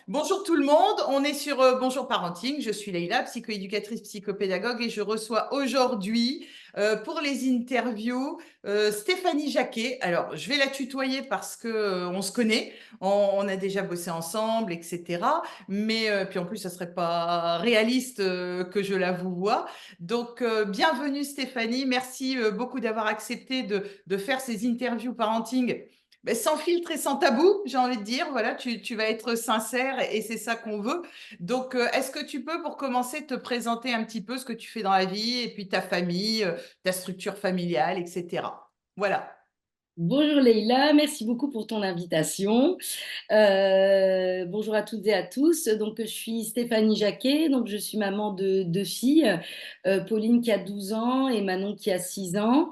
Bonjour tout le monde, on est sur Bonjour Parenting. Je suis Leïla, psychoéducatrice, psychopédagogue et je reçois aujourd'hui pour les interviews Stéphanie Jacquet. Alors, je vais la tutoyer parce que on se connaît, on a déjà bossé ensemble, etc. Mais puis en plus, ça serait pas réaliste que je la vous vois. Donc, bienvenue Stéphanie, merci beaucoup d'avoir accepté de faire ces interviews parenting. Ben, sans filtre et sans tabou, j'ai envie de dire. Voilà, tu vas être sincère et c'est ça qu'on veut. Donc, est-ce que tu peux, pour commencer, te présenter un petit peu ce que tu fais dans la vie et puis ta famille, ta structure familiale, etc. Voilà. Bonjour Leïla, merci beaucoup pour ton invitation. Bonjour à toutes et à tous. Donc, je suis Stéphanie Jacquet, donc je suis maman de deux filles, Pauline qui a 12 ans et Manon qui a 6 ans.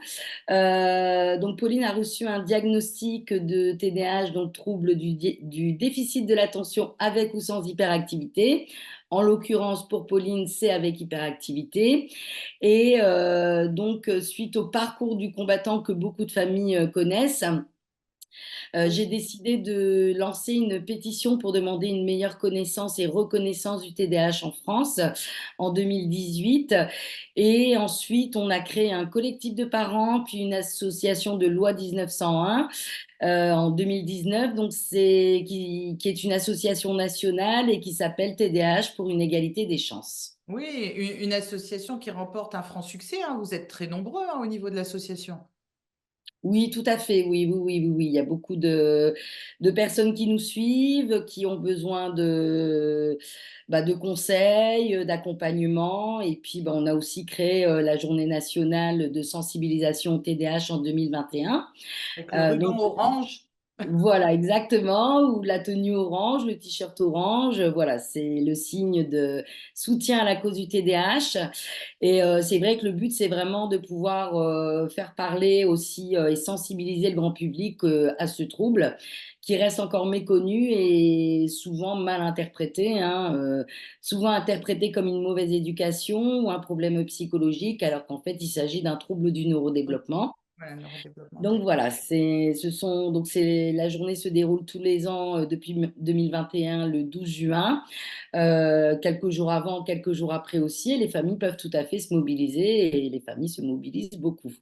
Donc, Pauline a reçu un diagnostic de TDAH, donc trouble du déficit de l'attention avec ou sans hyperactivité. En l'occurrence, pour Pauline, c'est avec hyperactivité. Et donc, suite au parcours du combattant que beaucoup de familles connaissent, j'ai décidé de lancer une pétition pour demander une meilleure connaissance et reconnaissance du TDAH en France en 2018. Et ensuite, on a créé un collectif de parents, puis une association de loi 1901 en 2019, donc qui est une association nationale et qui s'appelle TDAH pour une égalité des chances. Oui, une association qui remporte un franc succès, hein. Vous êtes très nombreux, hein, au niveau de l'association. Oui, tout à fait. Oui, oui, oui, oui, oui. Il y a beaucoup de personnes qui nous suivent, qui ont besoin de conseils, d'accompagnement. Et puis, on a aussi créé la journée nationale de sensibilisation au TDAH en 2021. Avec le ruban Donc, orange. voilà, exactement, ou la tenue orange, le t-shirt orange, voilà, c'est le signe de soutien à la cause du TDAH. Et c'est vrai que le but, c'est vraiment de pouvoir faire parler aussi et sensibiliser le grand public à ce trouble qui reste encore méconnu et souvent mal interprété, hein, souvent interprété comme une mauvaise éducation ou un problème psychologique, alors qu'en fait, il s'agit d'un trouble du Oui, neurodéveloppement. voilà, neurodéveloppement. Donc voilà, la journée se déroule tous les ans depuis 2021, le 12 juin, quelques jours avant, quelques jours après aussi, et les familles peuvent tout à fait se mobiliser et les familles se mobilisent beaucoup.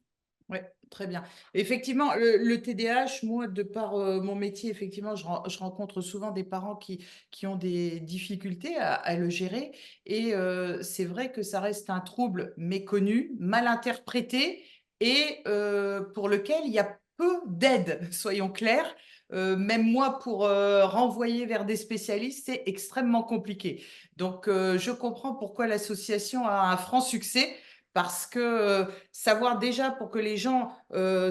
Oui, très bien. Effectivement, le TDAH, moi, de par mon métier, effectivement, je rencontre souvent des parents qui ont des difficultés à le gérer. Et c'est vrai que ça reste un trouble méconnu, mal interprété et pour lequel il y a peu d'aide, soyons clairs. Même moi, pour renvoyer vers des spécialistes, c'est extrêmement compliqué. Donc, je comprends pourquoi l'association a un franc succès parce que savoir déjà pour que les gens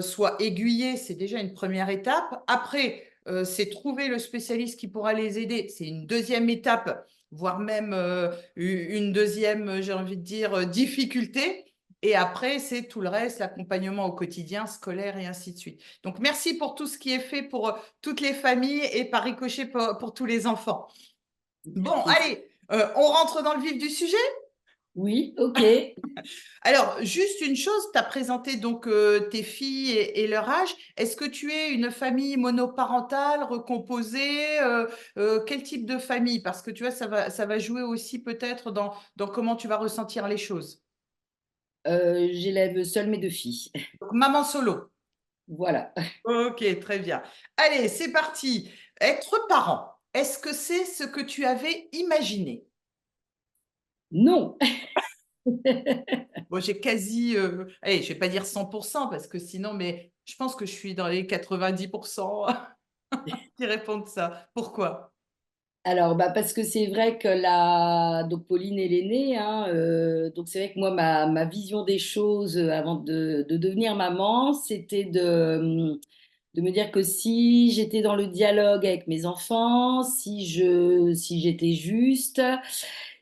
soient aiguillés, c'est déjà une première étape. Après, c'est trouver le spécialiste qui pourra les aider. C'est une deuxième étape, voire même une deuxième, j'ai envie de dire, difficulté. Et après, c'est tout le reste, l'accompagnement au quotidien, scolaire et ainsi de suite. Donc, merci pour tout ce qui est fait pour toutes les familles et par ricochet pour tous les enfants. Bon, Et- allez, on rentre dans le vif du sujet. oui, ok. Alors, juste une chose, tu as présenté donc tes filles et leur âge. Est-ce que tu es une famille monoparentale, recomposée quel type de famille? Parce que tu vois, ça va jouer aussi peut-être dans comment tu vas ressentir les choses. J'élève seule mes deux filles. Donc, maman solo. Voilà. Ok, très bien. Allez, c'est parti. Être parent, est-ce que c'est ce que tu avais imaginé? Non. Bon, j'ai quasi, allez, je vais pas dire 100% parce que sinon, mais je pense que je suis dans les 90% qui répondent ça. Pourquoi? Alors, parce que c'est vrai que donc Pauline est l'aînée, hein, donc c'est vrai que moi, ma vision des choses avant de devenir maman, c'était de me dire que si j'étais dans le dialogue avec mes enfants, si j'étais juste,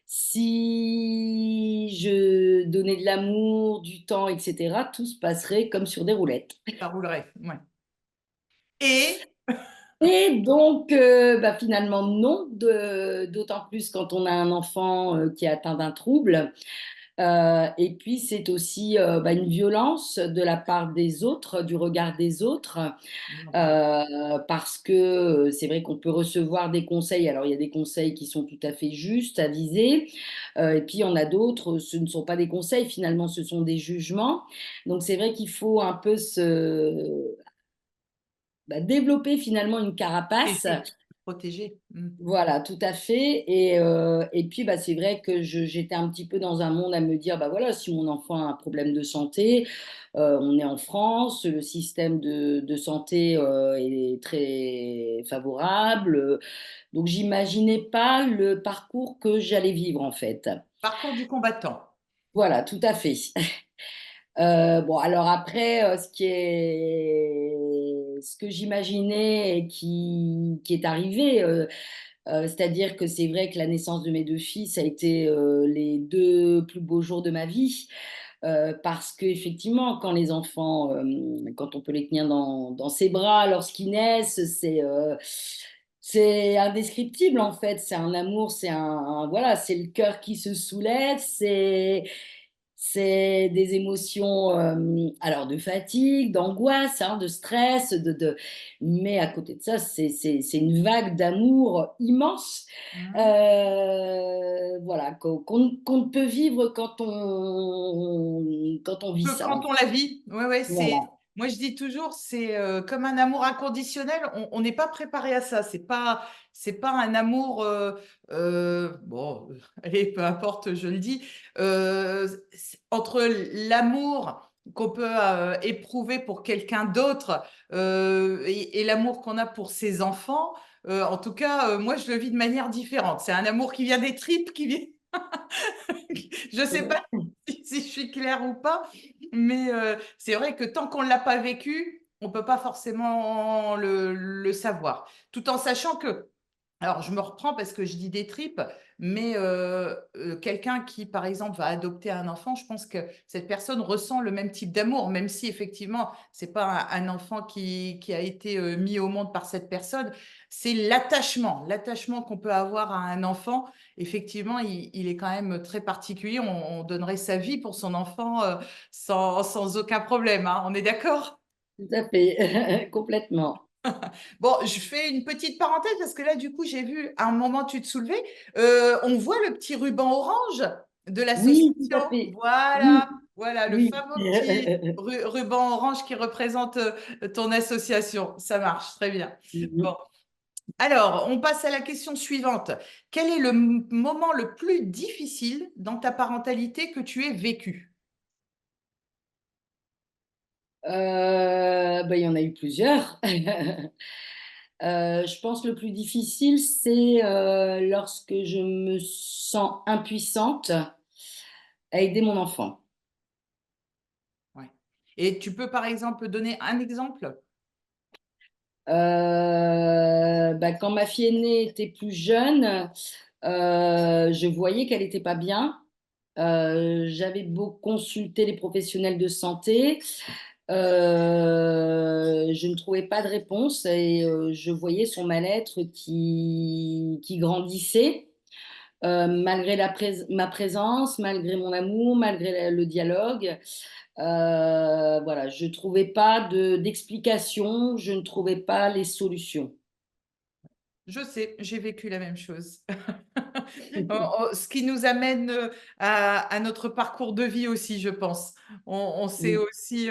si je donnais de l'amour, du temps, etc., tout se passerait comme sur des roulettes. Ça roulerait, ouais. Et Et donc, finalement, non, d'autant plus quand on a un enfant qui est atteint d'un trouble. Et puis, c'est aussi une violence de la part des autres, du regard des autres, Normal. parce que c'est vrai qu'on peut recevoir des conseils. Alors, il y a des conseils qui sont tout à fait justes, avisés, et puis il y en a d'autres, ce ne sont pas des conseils, finalement, ce sont des jugements. Donc, c'est vrai qu'il faut un peu développer finalement une carapace. Protéger. Protéger. Mm. Voilà, tout à fait. Et puis, c'est vrai que j'étais un petit peu dans un monde à me dire, voilà, si mon enfant a un problème de santé, on est en France, le système de santé est très favorable. Donc, j'imaginais pas le parcours que j'allais vivre, en fait. Parcours du combattant. Voilà, tout à fait. Bon, alors après, ce que j'imaginais et qui est arrivé, c'est-à-dire que c'est vrai que la naissance de mes deux filles, ça a été les deux plus beaux jours de ma vie. Parce qu'effectivement, quand les enfants, quand on peut les tenir dans ses bras lorsqu'ils naissent, c'est indescriptible en fait. C'est un amour, voilà, c'est le cœur qui se soulève, c'est des émotions, alors de fatigue, d'angoisse, hein, de stress, mais à côté de ça, c'est une vague d'amour immense, Mm. voilà, qu'on ne peut vivre quand on vit Que ça. quand on la vit, ouais, ouais, Voilà, moi je dis toujours, c'est comme un amour inconditionnel, on n'est pas préparé à ça, c'est pas un amour, bon, allez, peu importe, je le dis, entre l'amour qu'on peut éprouver pour quelqu'un d'autre et l'amour qu'on a pour ses enfants, en tout cas, moi je le vis de manière différente. C'est un amour qui vient des tripes, qui vient. Je sais pas si je suis claire ou pas, mais c'est vrai que tant qu'on ne l'a pas vécu, on ne peut pas forcément le savoir. Tout en sachant que, alors je me reprends parce que je dis des tripes, mais quelqu'un qui, par exemple, va adopter un enfant, je pense que cette personne ressent le même type d'amour, même si effectivement, c'est pas un enfant qui a été mis au monde par cette personne, c'est l'attachement qu'on peut avoir à un enfant. Effectivement, il est quand même très particulier. On donnerait sa vie pour son enfant sans aucun problème, hein. On est d'accord? tout à fait, complètement. Bon, je fais une petite parenthèse parce que là, du coup, j'ai vu à un moment, tu te soulevais. On voit le petit ruban orange de Oui, tout l'association. à fait. Voilà, Oui, voilà, le oui. fameux petit ruban orange qui représente ton association. Ça marche, très bien. Bon, alors, on passe à la question suivante. Quel est le moment le plus difficile dans ta parentalité que tu aies vécu? Il y en a eu plusieurs. Je pense le plus difficile, c'est lorsque je me sens impuissante à aider mon enfant. Ouais. Et tu peux, par exemple, donner un exemple? Quand ma fille aînée était plus jeune, je voyais qu'elle n'était pas bien. J'avais beau consulter les professionnels de santé, je ne trouvais pas de réponse et je voyais son mal-être qui grandissait. Malgré ma présence, malgré mon amour, malgré le dialogue, voilà, je ne trouvais pas d'explication, je ne trouvais pas les solutions. Je sais, j'ai vécu la même chose. Ce qui nous amène à notre parcours de vie aussi, je pense. On s'est Oui. aussi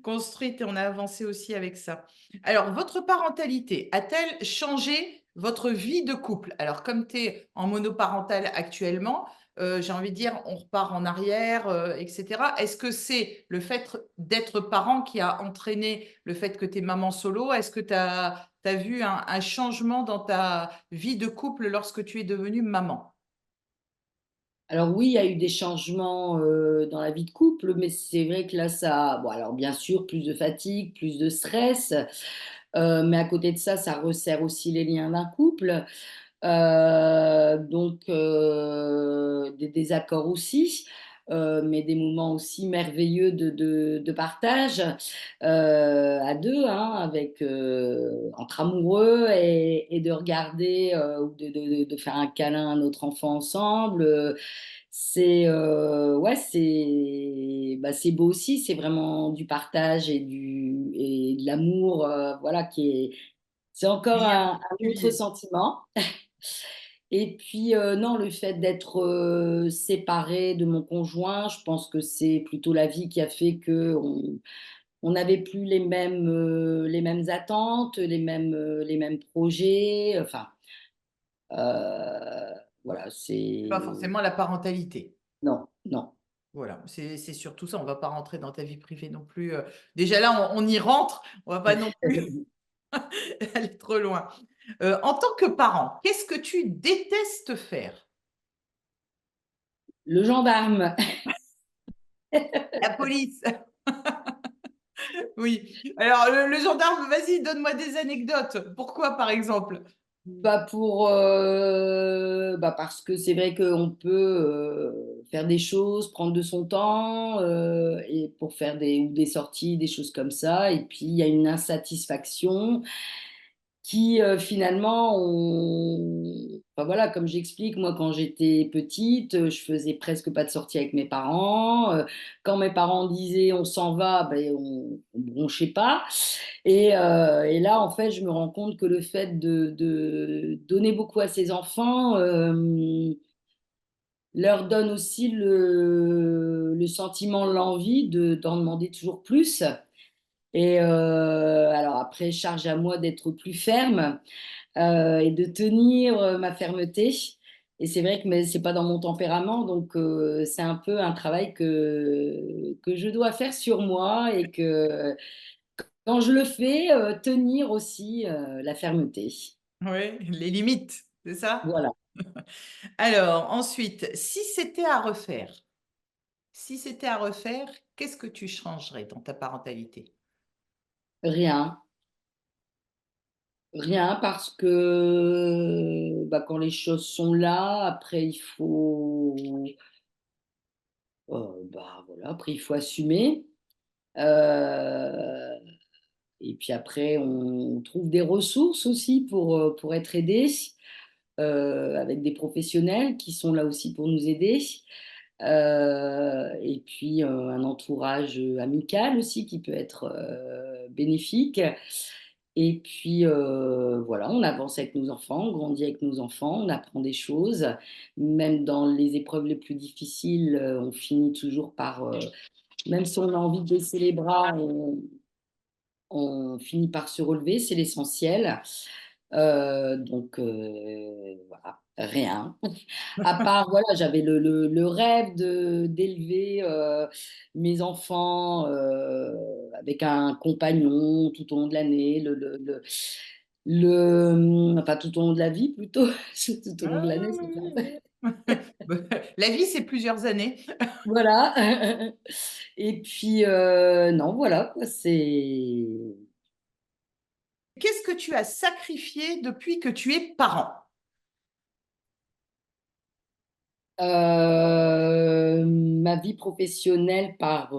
construite et on a avancé aussi avec ça. Alors, votre parentalité a-t-elle changé votre vie de couple? Alors, comme tu es en monoparental actuellement, j'ai envie de dire, on repart en arrière, etc. Est-ce que c'est le fait d'être parent qui a entraîné le fait que tu es maman solo? Est-ce que tu as vu un changement dans ta vie de couple lorsque tu es devenue maman? Alors oui, il y a eu des changements dans la vie de couple, mais c'est vrai que là, bon, alors bien sûr, plus de fatigue, plus de stress, mais à côté de ça, ça resserre aussi les liens d'un couple. Donc, des désaccords aussi, mais des moments aussi merveilleux de partage à deux, hein, entre amoureux et de regarder ou de faire un câlin à notre enfant ensemble. Ouais, c'est beau aussi. C'est vraiment du partage et de l'amour, voilà, c'est encore Lien un autre particulier. sentiment. Et puis, non, le fait d'être séparée de mon conjoint, je pense que c'est plutôt la vie qui a fait que on n'avait plus les mêmes attentes, les mêmes projets. Enfin, voilà, Pas c'est. forcément la parentalité. Non, non. Voilà, c'est surtout ça. On va pas rentrer dans ta vie privée non plus. Déjà là, on y rentre. On va pas non plus aller trop loin. En tant que parent, qu'est-ce que tu détestes faire? Le gendarme. La police. Oui. Alors, le gendarme, vas-y, donne-moi des anecdotes. Pourquoi, par exemple? Parce que c'est vrai qu'on peut faire des choses, prendre de son temps et pour faire ou des sorties, des choses comme ça. Et puis, il y a une insatisfaction qui finalement, enfin, voilà, comme j'explique, moi quand j'étais petite, je faisais presque pas de sortie avec mes parents. Quand mes parents disaient on s'en va, ben, on bronchait pas. Et là, en fait, je me rends compte que le fait de donner beaucoup à ses enfants leur donne aussi le sentiment, l'envie d'en demander toujours plus. Et alors après, charge à moi d'être plus ferme et de tenir ma fermeté. Et c'est vrai que mais c'est pas dans mon tempérament, donc c'est un peu un travail que je dois faire sur moi et que quand je le fais, tenir aussi la fermeté. Oui, les limites, c'est ça? Voilà, Alors, ensuite, si c'était à refaire, qu'est-ce que tu changerais dans ta parentalité? rien. Rien parce que quand les choses sont là, après il faut, voilà, après il faut assumer. Euh, Et puis après, on trouve des ressources aussi pour être aidé, avec des professionnels qui sont là aussi pour nous aider. Et puis un entourage amical aussi qui peut être bénéfique. Et puis voilà, on avance avec nos enfants, on grandit avec nos enfants, on apprend des choses. Même dans les épreuves les plus difficiles, on finit toujours par, même si on a envie de baisser les bras, on finit par se relever, c'est l'essentiel. Donc voilà, rien. À part, voilà, j'avais le rêve d'élever mes enfants avec un compagnon tout au long de l'année, enfin tout au long de la vie plutôt, tout au long de Ah, l'année, c'est ça. oui, oui. La vie, c'est plusieurs années. Voilà. Et puis, non, voilà, quoi, c'est. Qu'est-ce que tu as sacrifié depuis que tu es parent? Ma vie professionnelle par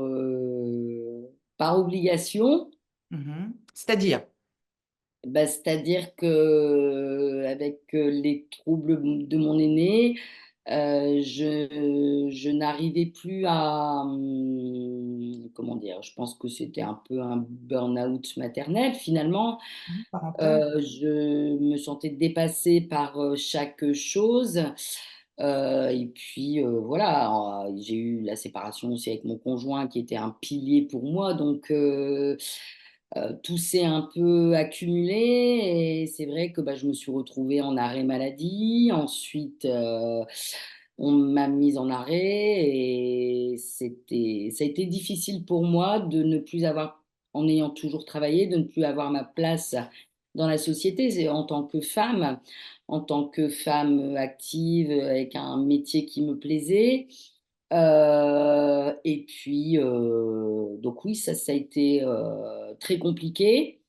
obligation, Mhm. C'est-à-dire? c'est-à-dire que avec les troubles de mon aîné, je n'arrivais plus à, comment dire, je pense que c'était un peu un burn-out maternel finalement. Parental. Je me sentais dépassée par chaque chose. Et puis voilà, j'ai eu la séparation aussi avec mon conjoint qui était un pilier pour moi. Donc tout s'est un peu accumulé et c'est vrai que je me suis retrouvée en arrêt maladie. Ensuite, on m'a mise en arrêt et ça a été difficile pour moi de ne plus avoir, en ayant toujours travaillé, de ne plus avoir ma place dans la société. C'est en tant que femme active avec un métier qui me plaisait. Et puis, donc oui, ça a été très compliqué.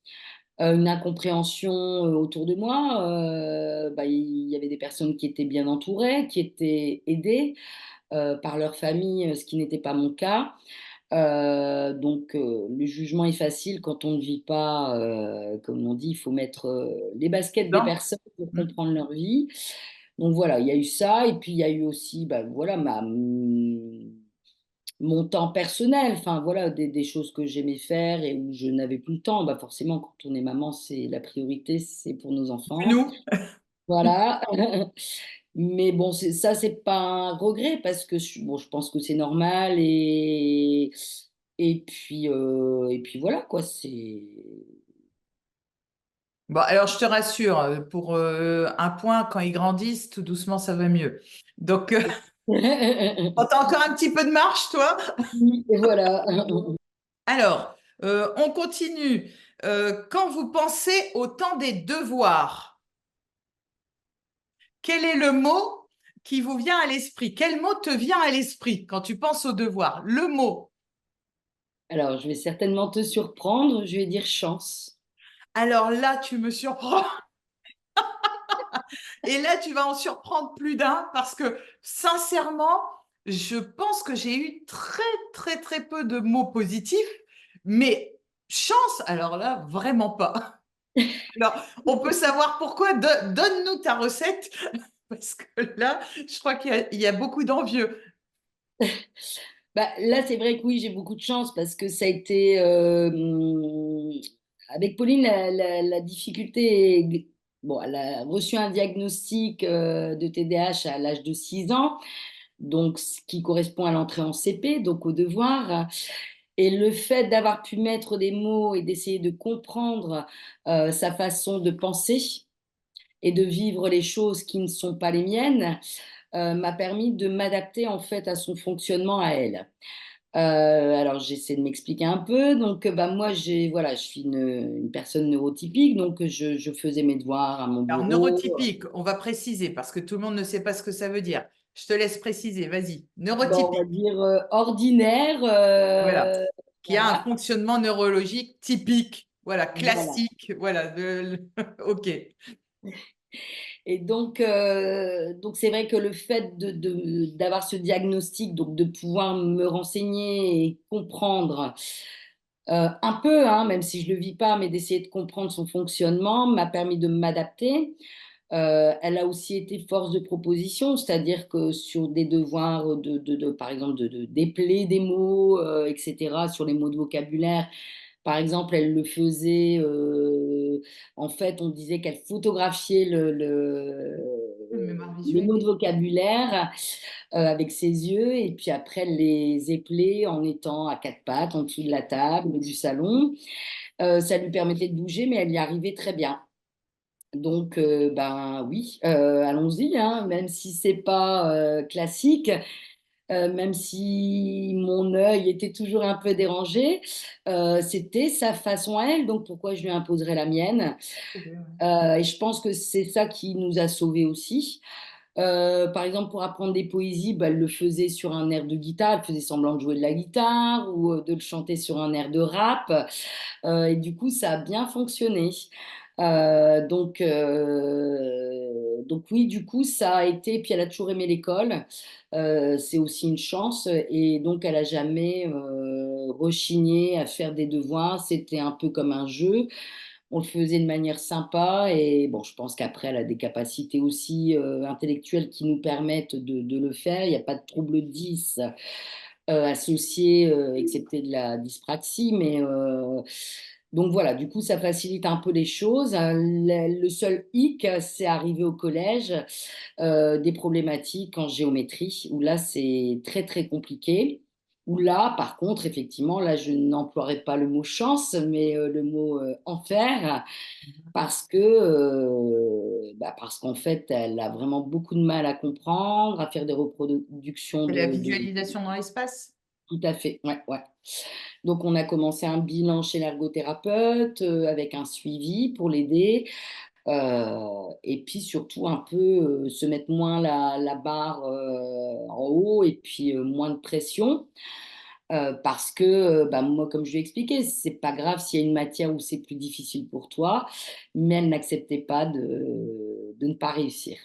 Une incompréhension autour de moi. Il y avait des personnes qui étaient bien entourées, qui étaient aidées par leur famille, ce qui n'était pas mon cas. Donc, le jugement est facile quand on ne vit pas, comme on dit, il faut mettre les baskets des Non. personnes pour Mm. comprendre leur vie. Donc voilà, il y a eu ça, et puis il y a eu aussi, voilà, mon temps personnel, enfin voilà, des choses que j'aimais faire et où je n'avais plus le temps. Bah forcément, quand on est maman, c'est la priorité, c'est pour nos enfants. Nous. Voilà. Mais bon, ça, c'est pas un regret parce que bon, je pense que c'est normal et puis voilà quoi. C'est Bon, alors je te rassure, pour un point, quand ils grandissent, tout doucement, ça va mieux. Donc, t'as encore un petit peu de marche, toi? oui, et voilà. Alors, on continue. Quand vous pensez au temps des devoirs, quel est le mot qui vous vient à l'esprit? Quel mot te vient à l'esprit quand tu penses aux devoirs? Le mot. Alors, je vais certainement te surprendre. Je vais dire chance. Alors là, tu me surprends. Et là, tu vas en surprendre plus d'un parce que sincèrement, je pense que j'ai eu très, très, très peu de mots positifs, mais chance, alors là, vraiment pas. Alors, on peut savoir pourquoi. Donne-nous ta recette parce que là, je crois qu'il y a beaucoup d'envieux. Là, c'est vrai que oui, j'ai beaucoup de chance parce que ça a été avec Pauline, la difficulté. Bon, elle a reçu un diagnostic de TDAH à l'âge de 6 ans, donc ce qui correspond à l'entrée en CP, donc au devoir. Et le fait d'avoir pu mettre des mots et d'essayer de comprendre sa façon de penser et de vivre les choses qui ne sont pas les miennes m'a permis de m'adapter en fait à son fonctionnement à elle. Alors j'essaie de m'expliquer un peu. Donc moi voilà, je suis une personne neurotypique, donc je faisais mes devoirs à mon Alors, bureau. neurotypique, on va préciser parce que tout le monde ne sait pas ce que ça veut dire. Je te laisse préciser, vas-y. Bon, on va Neurotypique, dire ordinaire. voilà. Qui a un Voilà, fonctionnement neurologique typique, voilà, voilà. classique, voilà. OK. Et donc c'est vrai que le fait d'avoir ce diagnostic, donc de pouvoir me renseigner et comprendre un peu, hein, même si je ne le vis pas, mais d'essayer de comprendre son fonctionnement, m'a permis de m'adapter. Elle a aussi été force de proposition, c'est-à-dire que sur des devoirs, par exemple, d'épeler des mots, etc., sur les mots de vocabulaire, par exemple, elle le faisait, en fait, on disait qu'elle photographiait Une mémoire les visuelle. mots de vocabulaire avec ses yeux, et puis après, elle les éplait en étant à quatre pattes, en dessous de la table du salon. Ça lui permettait de bouger, mais elle y arrivait très bien. Donc, ben oui, allons-y, hein, même si c'est pas classique, même si mon œil était toujours un peu dérangé, c'était sa façon à elle, donc pourquoi je lui imposerais la mienne? Et je pense que c'est ça qui nous a sauvés aussi. Par exemple, pour apprendre des poésies, bah, elle le faisait sur un air de guitare, elle faisait semblant de jouer de la guitare ou de le chanter sur un air de rap. Et du coup, ça a bien fonctionné. Donc oui, du coup, ça a été, puis elle a toujours aimé l'école. C'est aussi une chance. Et donc, elle a jamais rechigné à faire des devoirs. C'était un peu comme un jeu. On le faisait de manière sympa. Et bon, je pense qu'après, elle a des capacités aussi intellectuelles qui nous permettent de le faire. Il n'y a pas de trouble 10 associés, excepté de la dyspraxie. Mais donc voilà, du coup, ça facilite un peu les choses. Le seul hic, c'est arrivé au collège, des problématiques en géométrie, où là, c'est très, très compliqué. Où là, par contre, effectivement, là, je n'emploierai pas le mot chance, mais le mot enfer, parce qu'en fait, elle a vraiment beaucoup de mal à comprendre, à faire des reproductions C'est la visualisation dans l'espace? tout à fait, ouais, ouais. Donc, on a commencé un bilan chez l'ergothérapeute avec un suivi pour l'aider. Et puis surtout un peu se mettre moins la barre en haut et puis moins de pression. Parce que moi, comme je lui ai expliqué, c'est pas grave s'il y a une matière où c'est plus difficile pour toi, mais elle n'acceptait pas de ne pas réussir.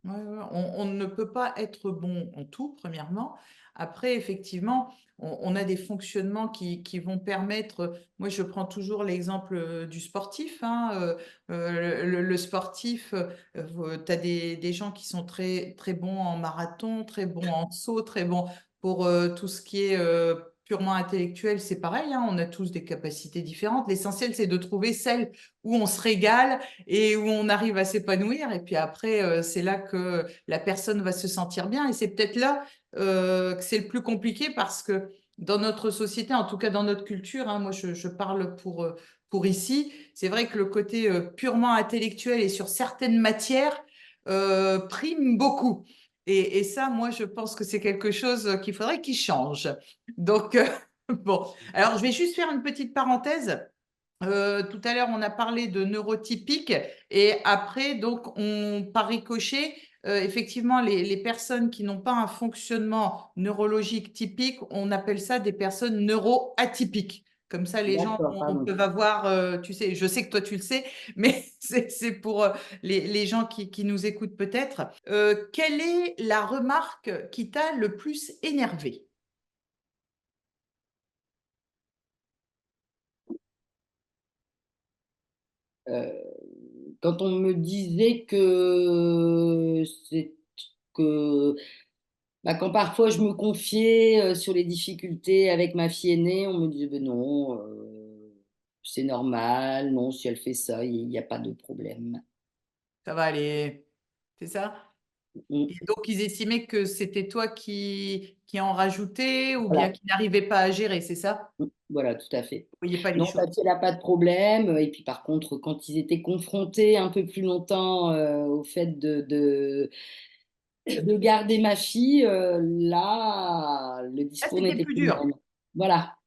Ouais, ouais, on ne peut pas être bon en tout, premièrement. Après, effectivement, on a des fonctionnements qui vont permettre. Moi, je prends toujours l'exemple du sportif, hein, le sportif, tu as des gens qui sont très, très bons en marathon, très bons en saut, très bons pour tout ce qui est purement intellectuel. C'est pareil, hein, on a tous des capacités différentes. L'essentiel, c'est de trouver celle où on se régale et où on arrive à s'épanouir. Et puis après, c'est là que la personne va se sentir bien. Et c'est peut-être là que c'est le plus compliqué parce que dans notre société, en tout cas dans notre culture, hein, moi je parle pour ici, c'est vrai que le côté purement intellectuel et sur certaines matières prime beaucoup. Et ça, moi, je pense que c'est quelque chose qu'il faudrait qu'il change. Donc, bon, alors je vais juste faire une petite parenthèse. Tout à l'heure, on a parlé de neurotypique et après, donc, par ricochet, effectivement, les personnes qui n'ont pas un fonctionnement neurologique typique, on appelle ça des personnes neuroatypiques. Comme ça, les gens D'accord, pardon. peuvent avoir, tu sais, je sais que toi tu le sais, mais c'est pour les gens qui nous écoutent peut-être. Quelle est la remarque qui t'a le plus énervé? Euh, Quand on me disait que c'est que bah, quand parfois je me confiais sur les difficultés avec ma fille aînée, on me disait ben non, c'est normal, non, si elle fait ça, il n'y a pas de problème. Ça va aller, c'est ça? Mm. Et donc, ils estimaient que c'était toi qui en rajoutais ou bien Voilà. qui n'arrivait pas à gérer, c'est ça? Voilà, tout à fait. Vous ne voyez pas les Non, choses. Tati, elle n'a pas de problème. Et puis par contre, quand ils étaient confrontés un peu plus longtemps au fait de garder ma fille, là, le Ah, discours c'était n'était plus plus le dur, même. Voilà,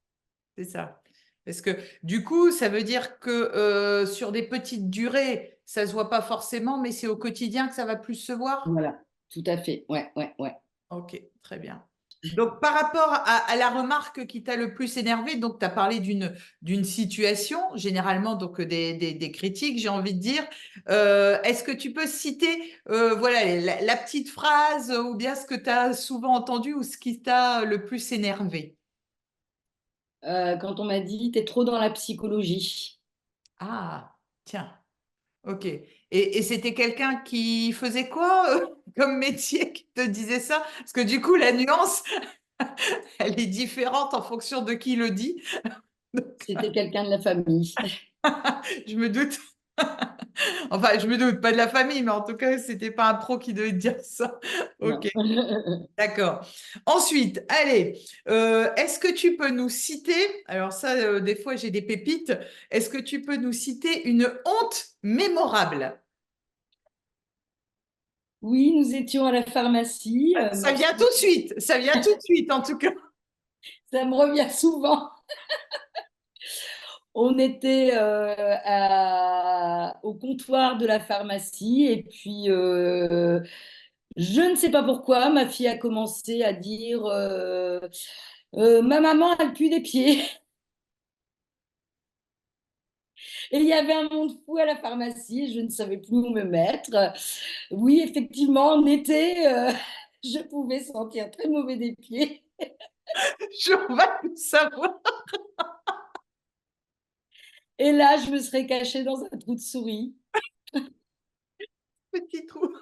c'est ça. Parce que du coup, ça veut dire que sur des petites durées, ça ne se voit pas forcément, mais c'est au quotidien que ça va plus se voir? voilà, tout à fait. Ouais, ouais, ouais. Ok, très bien. Donc, par rapport à la remarque qui t'a le plus énervé, donc tu as parlé d'une situation, généralement donc des critiques, j'ai envie de dire. Est-ce que tu peux citer voilà, la petite phrase ou bien ce que tu as souvent entendu ou ce qui t'a le plus énervé? Quand on m'a dit, t'es trop dans la psychologie. Ah, tiens, ok. Et c'était quelqu'un qui faisait quoi comme métier qui te disait ça? Parce que du coup, la nuance, elle est différente en fonction de qui le dit. Donc, C'était quelqu'un de la famille. je me doute. Enfin, je me doute, pas de la famille, mais en tout cas, c'était pas un pro qui devait te dire ça. Non. Ok, d'accord. Ensuite, allez, est-ce que tu peux nous citer, alors ça, des fois, j'ai des pépites, est-ce que tu peux nous citer une honte mémorable? Oui, nous étions à la pharmacie. Ça vient tout de suite, ça vient tout de suite, en tout cas. Ça me revient souvent. On était au comptoir de la pharmacie et puis je ne sais pas pourquoi, ma fille a commencé à dire ma maman, elle pue des pieds. Et il y avait un monde fou à la pharmacie, je ne savais plus où me mettre. Oui, effectivement, en été, je pouvais sentir très mauvais des pieds. Je vais tout savoir, Et là, je me serais cachée dans un trou de souris. petit trou.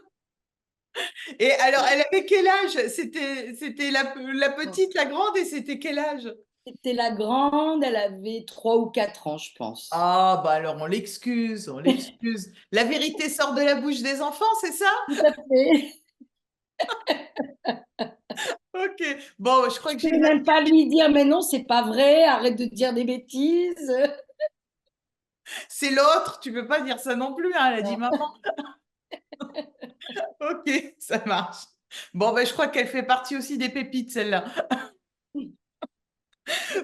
Et alors, elle avait quel âge? C'était la petite, la grande, et c'était quel âge? C'était la grande, elle avait 3 ou 4 ans, je pense. Ah, bah alors on l'excuse, on l'excuse. La vérité sort de la bouche des enfants, c'est ça? Tout à fait. Ok. Bon, je crois Je que j'ai ne ma... même pas lui dire, mais non, c'est pas vrai, arrête de dire des bêtises. C'est l'autre, tu peux pas dire ça non plus, hein, elle a dit Non. maman. Ok, ça marche. Bon, ben, je crois qu'elle fait partie aussi des pépites, celle-là.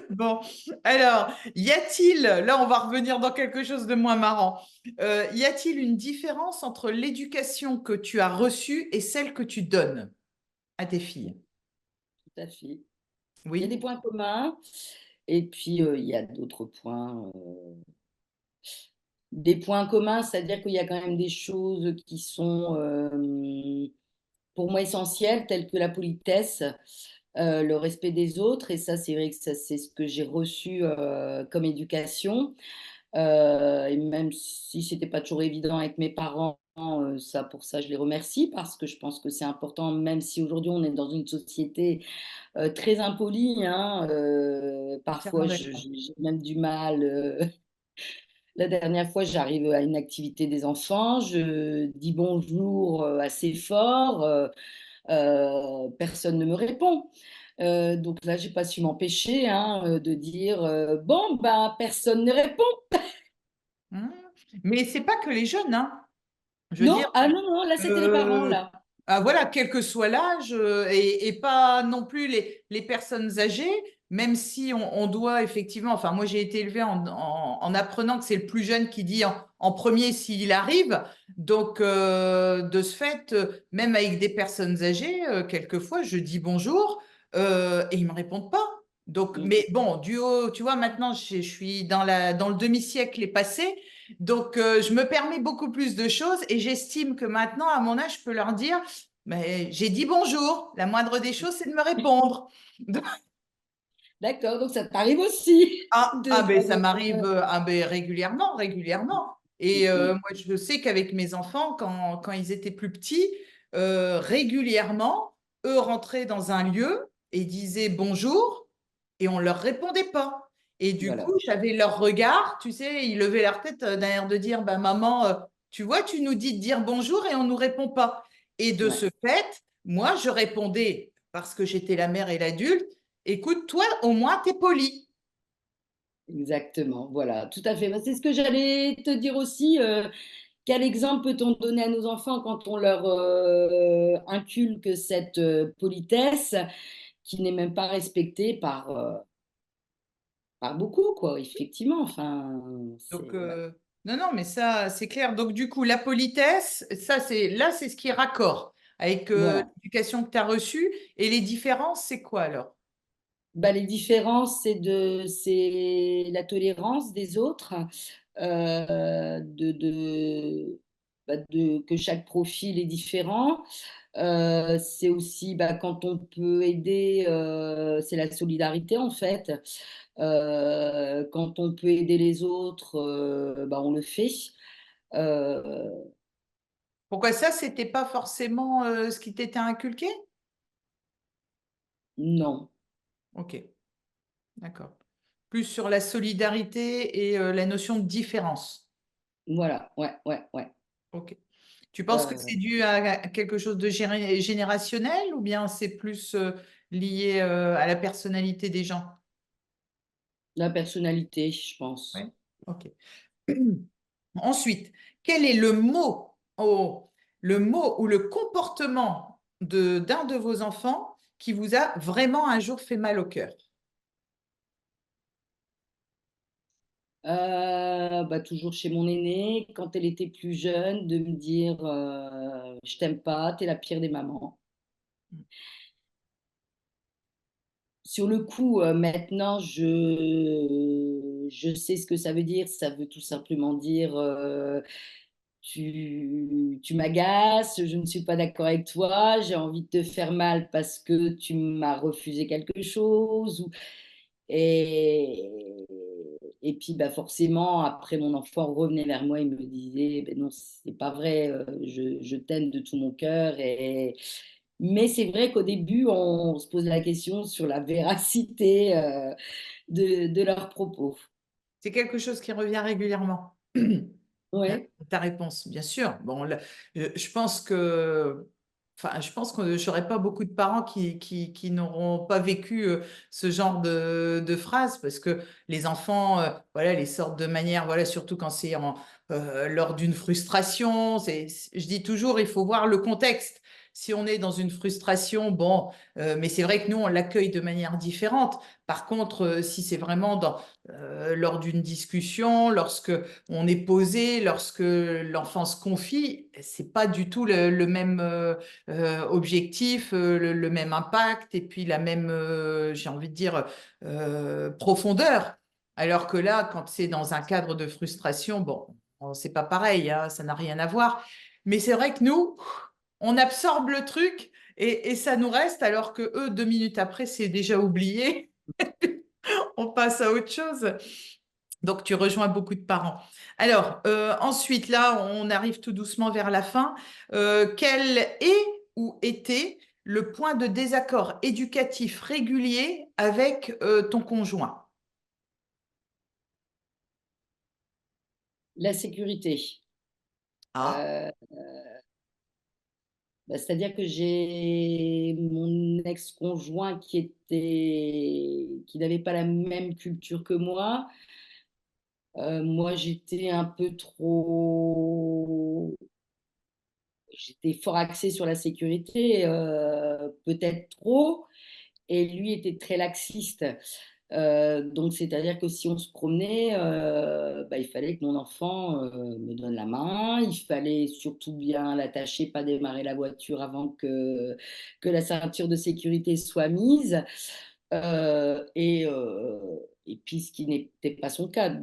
Bon, alors, y a-t-il, là on va revenir dans quelque chose de moins marrant, y a-t-il une différence entre l'éducation que tu as reçue et celle que tu donnes à tes filles? Tout à fait. Il y a des Oui? points communs et puis il y a d'autres points des points communs, c'est-à-dire qu'il y a quand même des choses qui sont pour moi essentielles, telles que la politesse, le respect des autres. Et ça, c'est vrai que ça, c'est ce que j'ai reçu comme éducation. Et même si c'était pas toujours évident avec mes parents, ça, pour ça, je les remercie parce que je pense que c'est important, même si aujourd'hui on est dans une société très impolie, hein, Entièrement parfois d'accord. j'ai même du mal. La dernière fois, j'arrive à une activité des enfants, je dis bonjour assez fort, personne ne me répond. Donc là, j'ai pas su m'empêcher hein, de dire bon, ben personne ne répond. Mmh. Mais c'est pas que les jeunes, hein. Je veux dire, Non, ah non, non, là c'était les parents Heu, là. voilà, quel que soit l'âge, et pas non plus les personnes âgées, même si on doit effectivement enfin moi j'ai été élevée en apprenant que c'est le plus jeune qui dit en 1er s'il arrive. Donc de ce fait, même avec des personnes âgées, quelquefois je dis bonjour, et ils me répondent pas. Donc Mm, mais bon, du haut tu vois maintenant je suis dans le demi-siècle est passé, donc, je me permets beaucoup plus de choses et j'estime que maintenant, à mon âge, je peux leur dire, mais j'ai dit bonjour. La moindre des choses, c'est de me répondre. d'accord, donc ça t'arrive aussi Ben ça d'avoir, m'arrive ben, régulièrement, régulièrement. Et mm, moi, je sais qu'avec mes enfants, quand ils étaient plus petits, régulièrement, eux rentraient dans un lieu et disaient bonjour et on leur répondait pas. Et du coup, voilà, j'avais leur regard, tu sais, ils levaient leur tête d'un air de dire, bah, maman, tu vois, tu nous dis de dire bonjour et on nous répond pas. Et de ouais, ce fait, moi, je répondais, parce que j'étais la mère et l'adulte, écoute, toi, au moins, t'es poli. exactement, voilà, tout à fait. Bah, c'est ce que j'allais te dire aussi. Quel exemple peut-on donner à nos enfants quand on leur inculque cette politesse qui n'est même pas respectée par beaucoup, quoi, effectivement. Enfin, Donc, c'est ouais, non, non, mais ça, c'est clair. Donc, du coup, la politesse, ça, c'est ce qui est raccord avec voilà. l'éducation que tu as reçue. Et les différences, c'est quoi alors? Bah, les différences, c'est la tolérance des autres, que chaque profil est différent. C'est aussi, bah, quand on peut aider, c'est la solidarité en fait. Quand on peut aider les autres, bah, on le fait. Heu, Pourquoi ça, c'était pas forcément ce qui t'était inculqué? non, Ok, d'accord. Plus sur la solidarité et la notion de différence. voilà, ouais, ouais, ouais. Ok. Tu penses que c'est Heu, dû à quelque chose de générationnel ou bien c'est plus lié à la personnalité des gens? la personnalité, je pense. Oui. Ok. Ensuite, quel est le mot ou le comportement d'un de vos enfants qui vous a vraiment un jour fait mal au cœur? Bah, toujours chez mon aînée, quand elle était plus jeune, de me dire, «Je t'aime pas, tu es la pire des mamans». Sur le coup, maintenant, je sais ce que ça veut dire. Ça veut tout simplement dire, «Tu m'agaces, je ne suis pas d'accord avec toi, j'ai envie de te faire mal parce que tu m'as refusé quelque chose» ou et et puis, bah, forcément, après mon enfant revenait vers moi, il me disait: «Beh non, c'est pas vrai, je t'aime de tout mon cœur» et mais c'est vrai qu'au début, on se pose la question sur la véracité, de leurs propos. C'est quelque chose qui revient régulièrement. Ouais, Ta réponse, bien sûr. Bon, je pense que, enfin, je pense que j'aurais pas beaucoup de parents qui n'auront pas vécu ce genre de phrase parce que les enfants, voilà, les sortent de manière, voilà, surtout quand c'est lors d'une frustration. Je dis toujours, il faut voir le contexte. Si on est dans une frustration, bon, mais c'est vrai que nous, on l'accueille de manière différente. Par contre, si c'est vraiment lors d'une discussion, lorsque on est posé, lorsque l'enfant se confie, c'est pas du tout le même objectif, le même impact et puis la même, j'ai envie de dire, profondeur. Alors que là, quand c'est dans un cadre de frustration, bon. Bon, c'est pas pareil, hein, ça n'a rien à voir. Mais c'est vrai que nous, on absorbe le truc et ça nous reste, alors que eux, 2 minutes après, c'est déjà oublié. On passe à autre chose. Donc, tu rejoins beaucoup de parents. Alors, ensuite, là, on arrive tout doucement vers la fin. Quel est ou était le point de désaccord éducatif régulier avec ton conjoint? La sécurité. Ah, Euh, C'est-à-dire que j'ai mon ex-conjoint qui n'avait pas la même culture que moi. Moi, j'étais fort axée sur la sécurité, peut-être trop, et lui était très laxiste. Donc, c'est-à-dire que si on se promenait, il fallait que mon enfant me donne la main. Il fallait surtout bien l'attacher, pas démarrer la voiture avant que la ceinture de sécurité soit mise. Et puis, ce qui n'était pas son cas,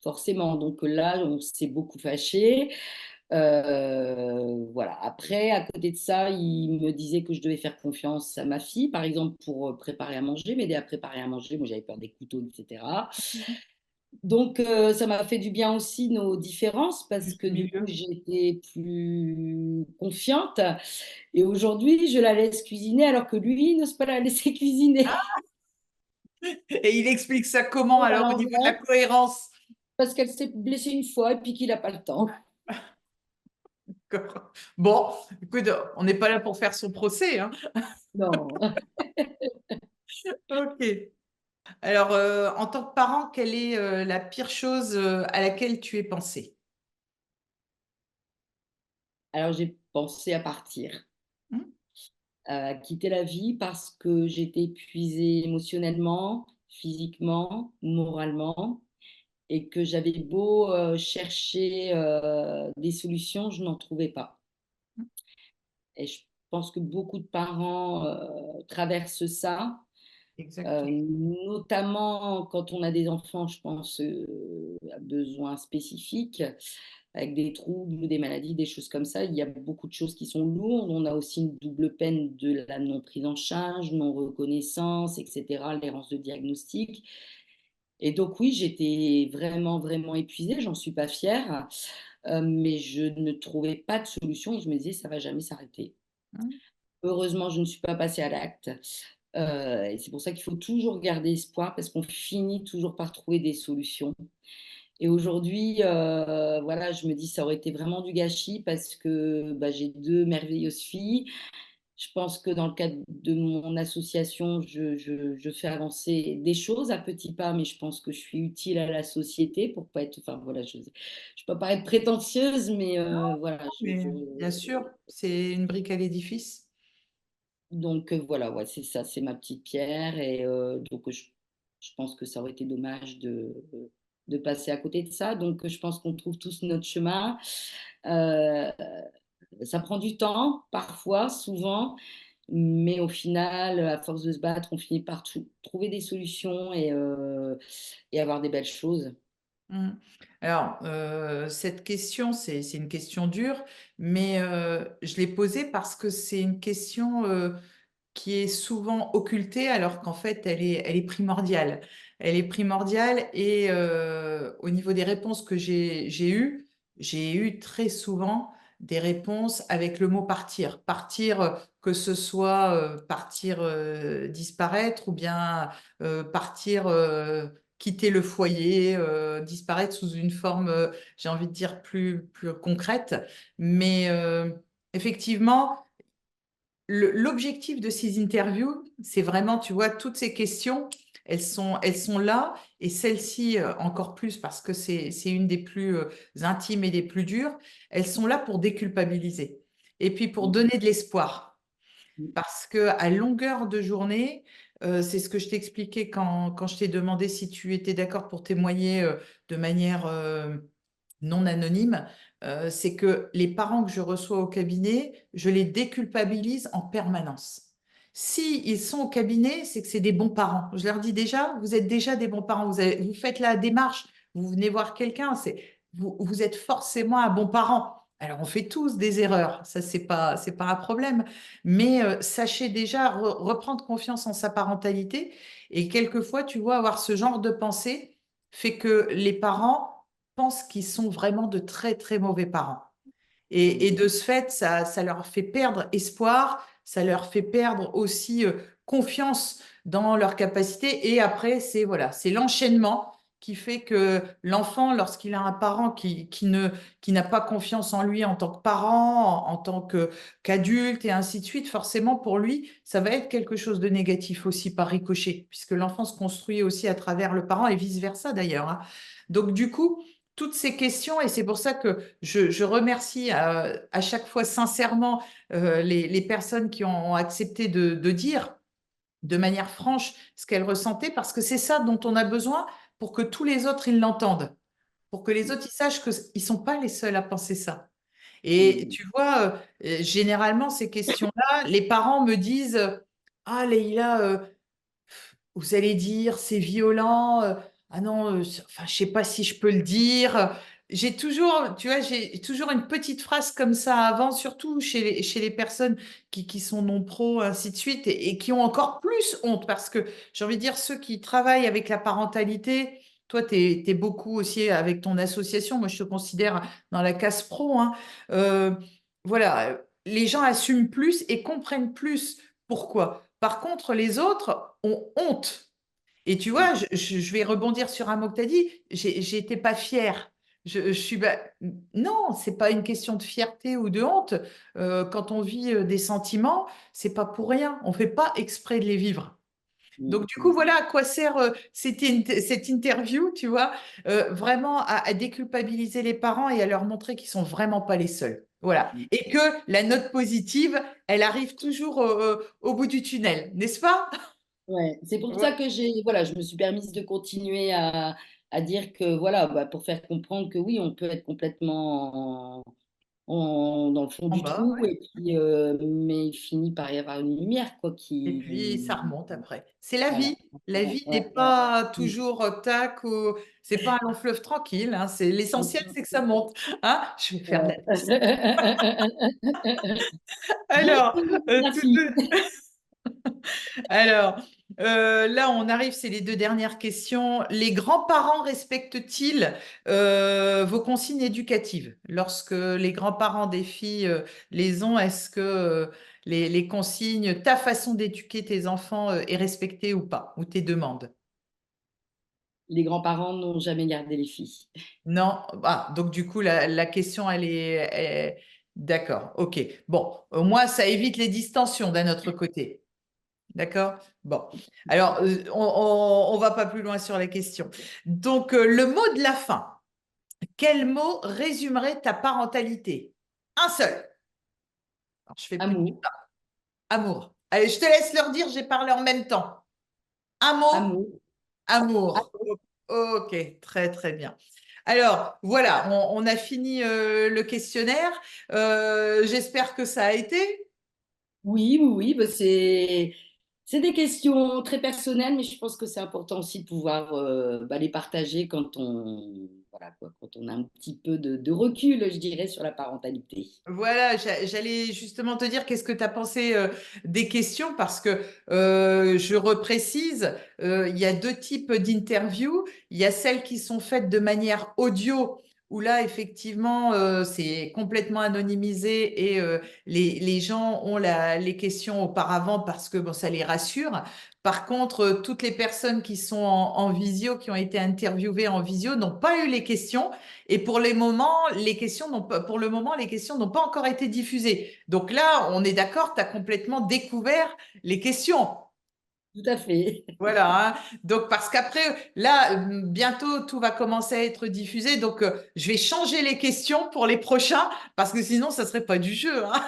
forcément. Donc là, on s'est beaucoup fâchés. Voilà. Après, à côté de ça, il me disait que je devais faire confiance à ma fille, par exemple, pour préparer à manger, m'aider à préparer à manger. Moi, j'avais peur des couteaux, etc. Donc, ça m'a fait du bien aussi nos différences parce juste que du coup, milieu. j'étais plus confiante. Et aujourd'hui, je la laisse cuisiner alors que lui, il n'ose pas la laisser cuisiner. Et il explique ça comment, À alors, au niveau de la l'envers, cohérence? parce qu'elle s'est blessée une fois et puis qu'il n'a pas le temps. Bon, écoute, on n'est pas là pour faire son procès, hein. Non. Ok. Alors, en tant que parent, quelle est la pire chose à laquelle tu es pensé? Alors, j'ai pensé à partir, Hmm. à quitter la vie parce que j'étais épuisée émotionnellement, physiquement, moralement, et que j'avais beau chercher des solutions, je n'en trouvais pas. Et je pense que beaucoup de parents traversent ça, Exactement. notamment quand on a des enfants, je pense, à besoins spécifiques, avec des troubles, des maladies, des choses comme ça. Il y a beaucoup de choses qui sont lourdes. On a aussi une double peine de la non prise en charge, non reconnaissance, etc., l'errance de diagnostic. Et donc oui, j'étais vraiment, vraiment épuisée, j'en suis pas fière, mais je ne trouvais pas de solution et je me disais, ça va jamais s'arrêter. Hmm. Heureusement, je ne suis pas passée à l'acte. Et c'est pour ça qu'il faut toujours garder espoir parce qu'on finit toujours par trouver des solutions. Et aujourd'hui, voilà, je me dis ça aurait été vraiment du gâchis parce que j'ai deux merveilleuses filles. Je pense que dans le cadre de mon association, je fais avancer des choses à petits pas, mais je pense que je suis utile à la société pour pas être, enfin voilà, je ne vais pas paraître prétentieuse, mais voilà, Mais bien sûr, c'est une brique à l'édifice. donc voilà, ouais, c'est ça, c'est ma petite pierre. Et donc je pense que ça aurait été dommage de passer à côté de ça. Donc je pense qu'on trouve tous notre chemin. Euh, Ça prend du temps, parfois, souvent, mais au final, à force de se battre, on finit par trouver des solutions et avoir des belles choses. Hmm. Alors, cette question, c'est une question dure, mais je l'ai posée parce que c'est une question qui est souvent occultée alors qu'en fait, elle est primordiale. Elle est primordiale et au niveau des réponses que j'ai eu très souvent des réponses avec le mot partir. Partir, que ce soit partir disparaître ou bien partir quitter le foyer, disparaître sous une forme, j'ai envie de dire, plus concrète. Mais effectivement, l'objectif de ces interviews, c'est vraiment, tu vois, toutes ces questions, elles sont là, et celle-ci encore plus parce que c'est une des plus intimes et des plus dures, elles sont là pour déculpabiliser et puis pour donner de l'espoir. Parce que à longueur de journée, c'est ce que je t'expliquais quand je t'ai demandé si tu étais d'accord pour témoigner de manière non anonyme, c'est que les parents que je reçois au cabinet, je les déculpabilise en permanence. Si ils sont au cabinet, c'est que c'est des bons parents. Je leur dis déjà, vous êtes déjà des bons parents. Vous faites la démarche, vous venez voir quelqu'un. vous êtes forcément un bon parent. Alors, on fait tous des erreurs, ça, c'est pas un problème. Mais sachez déjà reprendre confiance en sa parentalité. Et quelquefois, tu vois, avoir ce genre de pensée fait que les parents pensent qu'ils sont vraiment de très, très mauvais parents. Et de ce fait, ça leur fait perdre espoir, ça leur fait perdre aussi confiance dans leur capacité. Et après, c'est voilà, c'est l'enchaînement qui fait que l'enfant, lorsqu'il a un parent qui n'a pas confiance en lui en tant que parent, en tant qu'adulte et ainsi de suite, forcément pour lui, ça va être quelque chose de négatif aussi par ricochet, puisque l'enfant se construit aussi à travers le parent et vice-versa d'ailleurs, hein. Donc du coup, toutes ces questions, et c'est pour ça que je remercie à chaque fois sincèrement les personnes qui ont accepté de dire de manière franche ce qu'elles ressentaient, parce que c'est ça dont on a besoin pour que tous les autres, ils l'entendent, pour que les autres, ils sachent qu'ils ne sont pas les seuls à penser ça. Et Mm. tu vois, généralement, ces questions-là, les parents me disent, ah, Leïla, vous allez dire c'est violent, ah non, enfin, je sais pas si je peux le dire. J'ai toujours, tu vois, j'ai toujours une petite phrase comme ça avant, surtout chez les personnes qui sont non pro, ainsi de suite, et qui ont encore plus honte, parce que j'ai envie de dire, ceux qui travaillent avec la parentalité, toi, tu es, beaucoup aussi avec ton association, moi je te considère dans la case pro, hein. Euh, voilà, les gens assument plus et comprennent plus pourquoi. Par contre, les autres ont honte. Et tu vois, je vais rebondir sur un mot que tu as dit, j'étais pas fière. Je suis non, c'est pas une question de fierté ou de honte. Quand on vit des sentiments, c'est pas pour rien. On fait pas exprès de les vivre. Mm. Donc, du coup, Mm. voilà à quoi sert cette interview, tu vois, vraiment à déculpabiliser les parents et à leur montrer qu'ils sont vraiment pas les seuls. Voilà. Mm. Et que la note positive, elle arrive toujours au bout du tunnel, n'est-ce pas? Ouais, c'est pour Ouais. ça que voilà, je me suis permise de continuer à dire que voilà, bah, pour faire comprendre que oui, on peut être complètement dans le fond En du bas, trou, ouais. et puis, mais il finit par y avoir une lumière, quoi, Et puis, ça qui. remonte après. C'est la Voilà. vie. La Ouais, vie n'est ouais, ouais. pas Mm. toujours tac, ou c'est pas un long fleuve tranquille, hein. C'est Mm, l'essentiel, mm, c'est que ça mm. monte. Hein? Je vais faire de la danse. Ouais. Alors, Graphie. alors là, on arrive, c'est les deux dernières questions. Les grands-parents respectent-ils vos consignes éducatives? Lorsque les grands-parents des filles les ont, est-ce que les consignes, ta façon d'éduquer tes enfants est respectée ou pas? Ou tes demandes? Les grands-parents n'ont jamais gardé les filles. Non? Ah, donc du coup, la question, d'accord, ok. Bon, au moins, ça évite les distensions d'un autre côté. D'accord? Bon. Alors, on va pas plus loin sur la question. Donc, le mot de la fin. Quel mot résumerait ta parentalité? Un seul. Alors, je fais plus de Amour, amour. Allez, je te laisse leur dire, j'ai parlé en même temps. Un mot, amour. amour. Ok, très très bien. Alors, voilà, on a fini le questionnaire. J'espère que ça a été. Oui, oui, oui, bah, c'est des questions très personnelles, mais je pense que c'est important aussi de pouvoir bah, les partager quand voilà, quoi, quand on a un petit peu de recul, je dirais, sur la parentalité. Voilà, j'allais justement te dire qu'est-ce que tu as pensé des questions, parce que je reprécise, il y a deux types d'interviews. Il y a celles qui sont faites de manière audio, où là, effectivement, c'est complètement anonymisé et les gens ont les questions auparavant parce que bon, ça les rassure. Par contre, toutes les personnes qui sont en visio, qui ont été interviewées en visio, n'ont pas eu les questions. Et pour les moments, les questions pour le moment, les questions n'ont pas encore été diffusées. Donc là, on est d'accord, tu as complètement découvert les questions. Tout à fait. Voilà, hein. Donc, parce qu'après, là, bientôt, tout va commencer à être diffusé. Donc, je vais changer les questions pour les prochains, parce que sinon, ça ne serait pas du jeu, hein.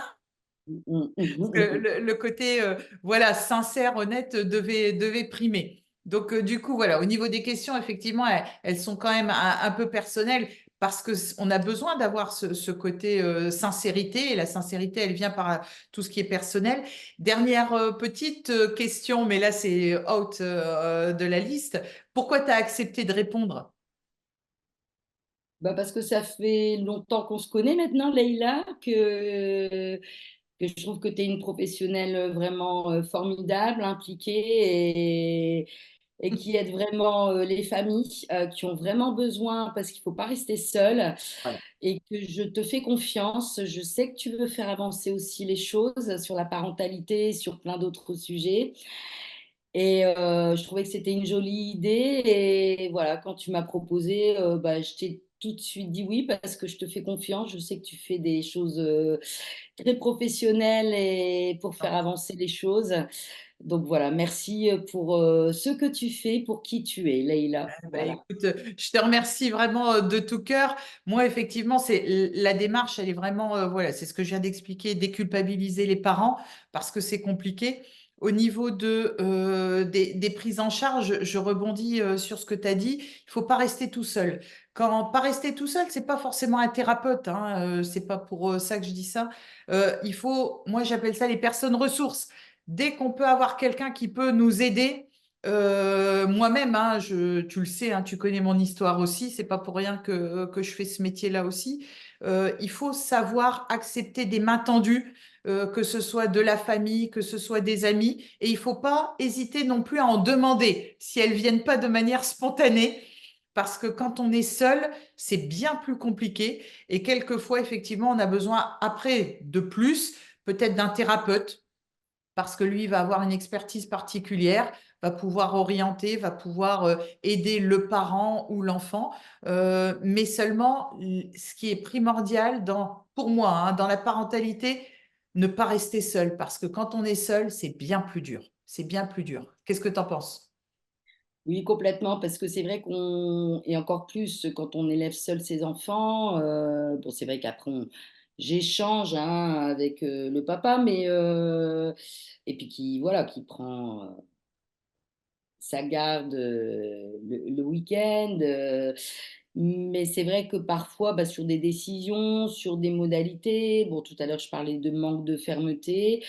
Parce que le côté voilà, sincère, honnête devait primer. Donc, du coup, voilà, au niveau des questions, effectivement, elles sont quand même un peu personnelles parce qu'on a besoin d'avoir ce côté sincérité, et la sincérité, elle vient par tout ce qui est personnel. Dernière petite question, mais là, c'est out de la liste. Pourquoi tu as accepté de répondre? Bah parce que ça fait longtemps qu'on se connaît maintenant, Leïla, que je trouve que tu es une professionnelle vraiment formidable, impliquée et qui aide vraiment les familles qui ont vraiment besoin, parce qu'il ne faut pas rester seul, Voilà. et que je te fais confiance. Je sais que tu veux faire avancer aussi les choses sur la parentalité, sur plein d'autres sujets. Et je trouvais que c'était une jolie idée. Et voilà, quand tu m'as proposé, bah, je t'ai tout de suite dit oui parce que je te fais confiance. Je sais que tu fais des choses très professionnelles et pour faire avancer les choses. Donc voilà, merci pour ce que tu fais, pour qui tu es, Leïla. Bah, Voilà. écoute, je te remercie vraiment de tout cœur. Moi, effectivement, c'est la démarche, elle est vraiment, voilà, c'est ce que je viens d'expliquer, déculpabiliser les parents parce que c'est compliqué. Au niveau des prises en charge, je rebondis sur ce que tu as dit. Il faut pas rester tout seul. Quand pas rester tout seul, c'est pas forcément un thérapeute, hein, c'est pas pour ça que je dis ça. Il faut, moi, j'appelle ça les personnes ressources. Dès qu'on peut avoir quelqu'un qui peut nous aider. Moi-même, hein, tu le sais, hein, tu connais mon histoire aussi, c'est pas pour rien que je fais ce métier-là aussi. Il faut savoir accepter des mains tendues, que ce soit de la famille, que ce soit des amis, et il faut pas hésiter non plus à en demander si elles viennent pas de manière spontanée, parce que quand on est seul, c'est bien plus compliqué, et quelquefois, effectivement, on a besoin après de plus, peut-être d'un thérapeute parce que lui va avoir une expertise particulière, va pouvoir orienter, va pouvoir aider le parent ou l'enfant. Mais seulement, ce qui est primordial pour moi, hein, dans la parentalité, ne pas rester seul, parce que quand on est seul, c'est bien plus dur. C'est bien plus dur. Qu'est-ce que tu en penses? Oui, complètement, parce que c'est vrai qu'on, et encore plus quand on élève seul ses enfants, bon, c'est vrai qu'après, j'échange hein, avec le papa, mais, et puis qui, voilà, qui prend sa garde le week-end. Mais c'est vrai que parfois, bah, sur des décisions, sur des modalités, bon, tout à l'heure, je parlais de manque de fermeté.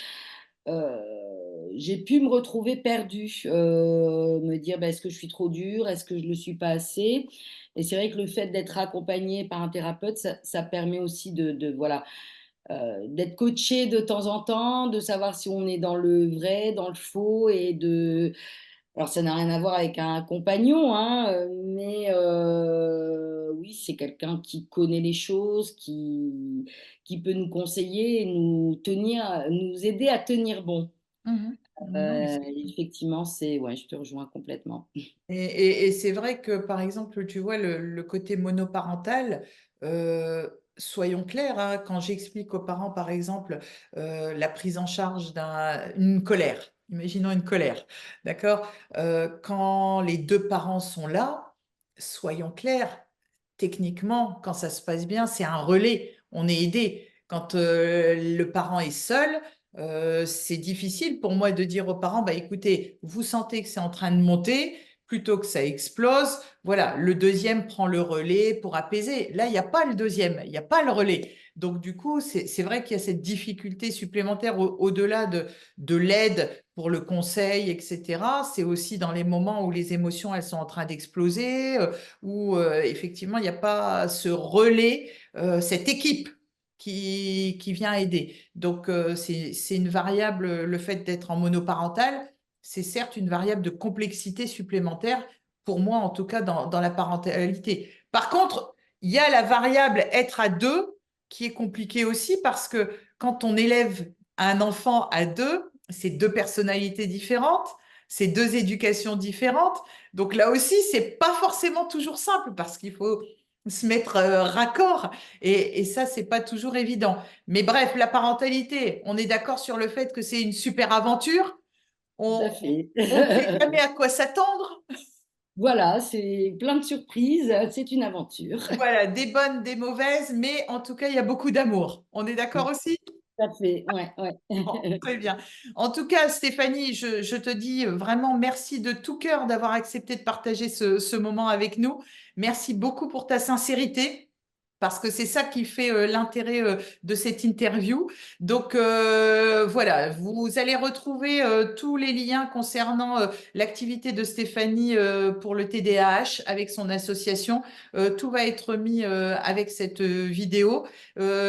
J'ai pu me retrouver perdue, me dire bah, est-ce que je suis trop dure, est-ce que je ne le suis pas assez. Et c'est vrai que le fait d'être accompagnée par un thérapeute, ça permet aussi voilà, d'être coaché de temps en temps, de savoir si on est dans le vrai, dans le faux, et de... Alors ça n'a rien à voir avec un compagnon, hein, mais oui, c'est quelqu'un qui connaît les choses, qui peut nous conseiller et nous tenir, nous aider à tenir bon. Mhm. Non, mais Effectivement, ouais, je te rejoins complètement. et c'est vrai que, par exemple, tu vois, le côté monoparental, euh, soyons clairs, hein, quand j'explique aux parents, par exemple, la prise en charge d'une colère, imaginons une colère, d'accord? Quand les deux parents sont là, soyons clairs, techniquement, quand ça se passe bien, c'est un relais, on est aidé. Quand le parent est seul, c'est difficile pour moi de dire aux parents, bah, écoutez, vous sentez que c'est en train de monter, plutôt que ça explose, voilà, le deuxième prend le relais pour apaiser. Là, il n'y a pas le deuxième, il n'y a pas le relais. Donc, du coup, c'est vrai qu'il y a cette difficulté supplémentaire au-delà de l'aide pour le conseil, etc. C'est aussi dans les moments où les émotions, elles sont en train d'exploser, où effectivement, il n'y a pas ce relais, cette équipe qui vient aider. Donc, c'est une variable, le fait d'être en monoparental, c'est certes une variable de complexité supplémentaire, pour moi en tout cas dans la parentalité. Par contre, il y a la variable être à deux qui est compliquée aussi parce que quand on élève un enfant à deux, c'est deux personnalités différentes, c'est deux éducations différentes. Donc là aussi, c'est pas forcément toujours simple parce qu'il faut se mettre raccord et ça, c'est pas toujours évident. Mais bref, la parentalité, on est d'accord sur le fait que c'est une super aventure. Tout à On fait. ne sait jamais à quoi s'attendre. Voilà, c'est plein de surprises, c'est une aventure. Voilà, des bonnes, des mauvaises, mais en tout cas, il y a beaucoup d'amour. On est d'accord aussi? Tout à fait, ouais, Bon, ouais. très bien. En tout cas, Stéphanie, je te dis vraiment merci de tout cœur d'avoir accepté de partager ce moment avec nous. Merci beaucoup pour ta sincérité. parce que c'est ça qui fait l'intérêt de cette interview. Donc voilà, vous allez retrouver tous les liens concernant l'activité de Stéphanie pour le TDAH avec son association. Tout va être mis avec cette vidéo.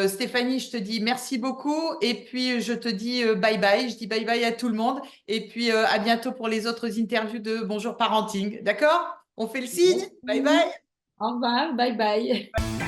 Stéphanie, je te dis merci beaucoup et puis je te dis bye bye. Je dis bye bye à tout le monde et puis à bientôt pour les autres interviews de Bonjour Parenting. D'accord? On fait le signe? Bye Merci. bye. Au revoir, bye bye.